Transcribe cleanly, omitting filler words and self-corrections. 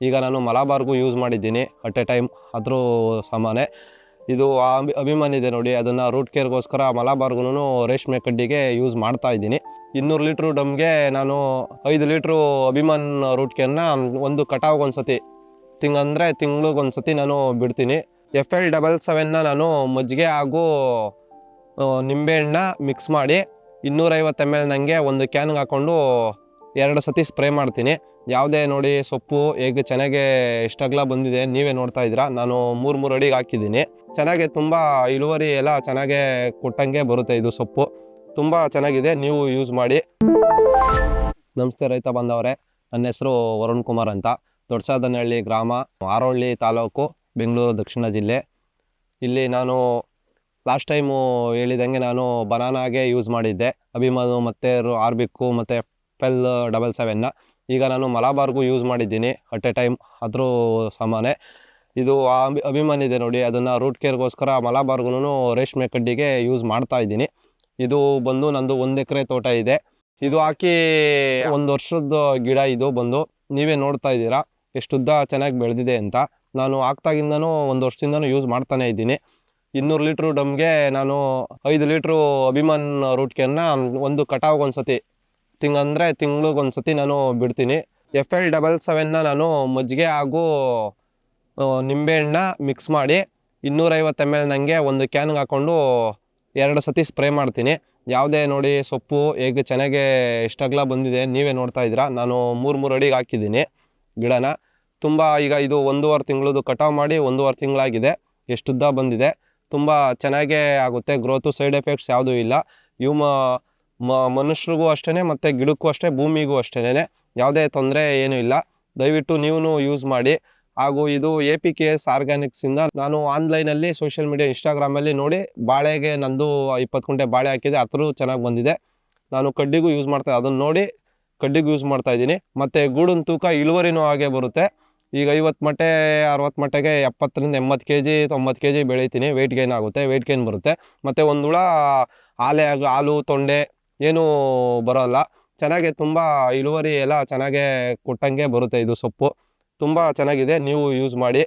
ಈಗ ನಾನು ಮಲಬಾರ್ಗೂ ಯೂಸ್ ಮಾಡಿದ್ದೀನಿ ಅಟ್ ಎ ಟೈಮ್. ಅದ್ರ ಸಮಾನೆ ಇದು ಅಭಿಮಾನ್ ಇದೆ ನೋಡಿ, ಅದನ್ನು ರೂಟ್ ಕೇರ್ಗೋಸ್ಕರ ಮಲಬಾರ್ಗೂ ರೇಷ್ಮೆ ಕಡ್ಡಿಗೆ ಯೂಸ್ ಮಾಡ್ತಾ ಇದ್ದೀನಿ. 200 ಲೀಟ್ರ್ ಡಮ್ಗೆ ನಾನು 5 ಲೀಟ್ರು ಅಭಿಮಾನ್ ರೂಟ್ ಕೇರ್ನ ಒಂದು ಕಟಾವ್ಗೊಂದ್ಸತಿ ತಿಂಗ್ಳಿಗೊಂದ್ಸತಿ ನಾನು ಬಿಡ್ತೀನಿ. FL77ನ ನಾನು ಮಜ್ಜಿಗೆ ಹಾಗೂ ನಿಂಬೆಹಣ್ಣ ಮಿಕ್ಸ್ ಮಾಡಿ 250 ml ನನಗೆ ಒಂದು ಕ್ಯಾನ್ಗೆ ಹಾಕ್ಕೊಂಡು 2 ಸತಿ ಸ್ಪ್ರೇ ಮಾಡ್ತೀನಿ. ಯಾವುದೇ ನೋಡಿ ಸೊಪ್ಪು ಹೇಗೆ ಚೆನ್ನಾಗೆ ಎಷ್ಟಗಲ ಬಂದಿದೆ ನೀವೇ ನೋಡ್ತಾ ಇದ್ದೀರಾ. ನಾನು 3 ಅಡಿಗೆ ಹಾಕಿದ್ದೀನಿ. ಚೆನ್ನಾಗೆ ತುಂಬ ಇಳುವರಿ ಎಲ್ಲ ಚೆನ್ನಾಗೆ ಕೊಟ್ಟಂಗೆ ಬರುತ್ತೆ. ಇದು ಸೊಪ್ಪು ತುಂಬ ಚೆನ್ನಾಗಿದೆ, ನೀವು ಯೂಸ್ ಮಾಡಿ. ನಮಸ್ತೆ ರೈತ ಬಾಂಧವರೇ, ನನ್ನ ಹೆಸರು ವರುಣ್ ಕುಮಾರ್ ಅಂತ. ದೊಡ್ಡಸಾದನಹಳ್ಳಿ ಗ್ರಾಮ, ಹಾರೋಹಳ್ಳಿ ತಾಲೂಕು, ಬೆಂಗಳೂರು ದಕ್ಷಿಣ ಜಿಲ್ಲೆ. ಇಲ್ಲಿ ನಾನು ಲಾಸ್ಟ್ ಟೈಮು ಹೇಳಿದಂಗೆ ನಾನು ಬನಾನಾಗೆ ಯೂಸ್ ಮಾಡಿದ್ದೆ ಅಭಿಮಾನು ಮತ್ತು ಆರ್ಬಿಕ್ಕು ಮತ್ತು FL77ನ. ಈಗ ನಾನು ಮಲಬಾರ್ಗೂ ಯೂಸ್ ಮಾಡಿದ್ದೀನಿ ಅಟ್ ಎ ಟೈಮ್. ಅದ್ರ ಸಮಾನೆ ಇದು ಅಭಿಮಾನ್ ಇದೆ ನೋಡಿ, ಅದನ್ನು ರೂಟ್ ಕೇರ್ಗೋಸ್ಕರ ಮಲಬಾರ್ಗೂ ರೇಷ್ಮೆ ಕಡ್ಡಿಗೆ ಯೂಸ್ ಮಾಡ್ತಾ ಇದ್ದೀನಿ. ಇದು ಬಂದು ನಂದು 1 ಎಕರೆ ತೋಟ ಇದೆ. ಇದು ಹಾಕಿ 1 ವರ್ಷದ ಗಿಡ. ಇದು ಬಂದು ನೀವೇ ನೋಡ್ತಾ ಇದ್ದೀರಾ ಎಷ್ಟುದ್ದ ಚೆನ್ನಾಗಿ ಬೆಳೆದಿದೆ ಅಂತ. ನಾನು ಹಾಕ್ದಾಗಿಂದನೂ 1 ವರ್ಷದಿಂದನೂ ಯೂಸ್ ಮಾಡ್ತಾನೆ ಇದ್ದೀನಿ. 200 ಲೀಟ್ರ್ ಡಮ್ಗೆ ನಾನು 5 ಲೀಟ್ರು ಅಭಿಮಾನ್ ರೂಟ್ ಕೇರ್ನ ಒಂದು ಕಟಾವ್ಗೊಂದ್ಸತಿ ತಿಂಗ್ಳಿಗೊಂದ್ಸತಿ ನಾನು ಬಿಡ್ತೀನಿ. FL77ನ ನಾನು ಮಜ್ಜಿಗೆ ಹಾಗೂ ನಿಂಬೆಹಣ್ಣ ಮಿಕ್ಸ್ ಮಾಡಿ 250 ml ನನಗೆ ಒಂದು ಕ್ಯಾನ್ಗೆ ಹಾಕ್ಕೊಂಡು 2 ಸತಿ ಸ್ಪ್ರೇ ಮಾಡ್ತೀನಿ. ಯಾವುದೇ ನೋಡಿ ಸೊಪ್ಪು ಹೇಗೆ ಚೆನ್ನಾಗೆ ಎಷ್ಟಗಲ ಬಂದಿದೆ ನೀವೇ ನೋಡ್ತಾ ಇದ್ದೀರಾ. ನಾನು 3 ಅಡಿಗೆ ಹಾಕಿದ್ದೀನಿ ಗಿಡನ. ತುಂಬ ಈಗ ಇದು 1.5 ತಿಂಗಳದು ಕಟಾವು ಮಾಡಿ 1.5 ತಿಂಗಳಾಗಿದೆ. ಎಷ್ಟುದ್ದ ಬಂದಿದೆ, ತುಂಬ ಚೆನ್ನಾಗೇ ಆಗುತ್ತೆ ಗ್ರೋತು. ಸೈಡ್ ಎಫೆಕ್ಟ್ಸ್ ಯಾವುದೂ ಇಲ್ಲ. ಇವು ಮನುಷ್ಯರಿಗೂ ಅಷ್ಟೇ ಮತ್ತು ಗಿಡಕ್ಕೂ ಅಷ್ಟೇ, ಭೂಮಿಗೂ ಅಷ್ಟೇ ಯಾವುದೇ ತೊಂದರೆ ಏನೂ ಇಲ್ಲ. ದಯವಿಟ್ಟು ನೀವು ಯೂಸ್ ಮಾಡಿ. ಹಾಗೂ ಇದು APKS ಆರ್ಗ್ಯಾನಿಕ್ಸಿಂದ ನಾನು ಆನ್ಲೈನಲ್ಲಿ ಸೋಷಿಯಲ್ ಮೀಡಿಯಾ ಇನ್ಸ್ಟಾಗ್ರಾಮಲ್ಲಿ ನೋಡಿ ಬಾಳೆಗೆ ನಂದು 20 ಕುಂಟೆ ಬಾಳೆ ಹಾಕಿದೆ, ಅದ್ರೂ ಚೆನ್ನಾಗಿ ಬಂದಿದೆ. ನಾನು ಕಡ್ಡಿಗೂ ಯೂಸ್ ಮಾಡ್ತಾ ಅದನ್ನು ನೋಡಿ ಕಡ್ಡಿಗೂ ಯೂಸ್ ಮಾಡ್ತಾಯಿದ್ದೀನಿ. ಮತ್ತು ಗೂಡಿನ ತೂಕ ಇಳುವರಿನೂ ಹಾಗೆ ಬರುತ್ತೆ. ಈಗ 50 ಮೊಟ್ಟೆ 60 ಮೊಟ್ಟೆಗೆ 70ರಿಂದ 80 kg 90 kg ಬೆಳಿತೀನಿ. ವೆಯ್ಟ್ ಗೇನ್ ಆಗುತ್ತೆ, ವೆಯ್ಟ್ ಗೇನ್ ಬರುತ್ತೆ. ಮತ್ತು ಒಂದು ಹುಳ ಹಾಲು ತೊಂಡೆ ಏನೂ ಬರೋಲ್ಲ. ಚೆನ್ನಾಗೆ ತುಂಬ ಇಳುವರಿ ಎಲ್ಲ ಚೆನ್ನಾಗೇ ಕೊಟ್ಟಂಗೆ ಬರುತ್ತೆ. ಇದು ಸೊಪ್ಪು ತುಂಬ ಚೆನ್ನಾಗಿದೆ, ನೀವು ಯೂಸ್ ಮಾಡಿ.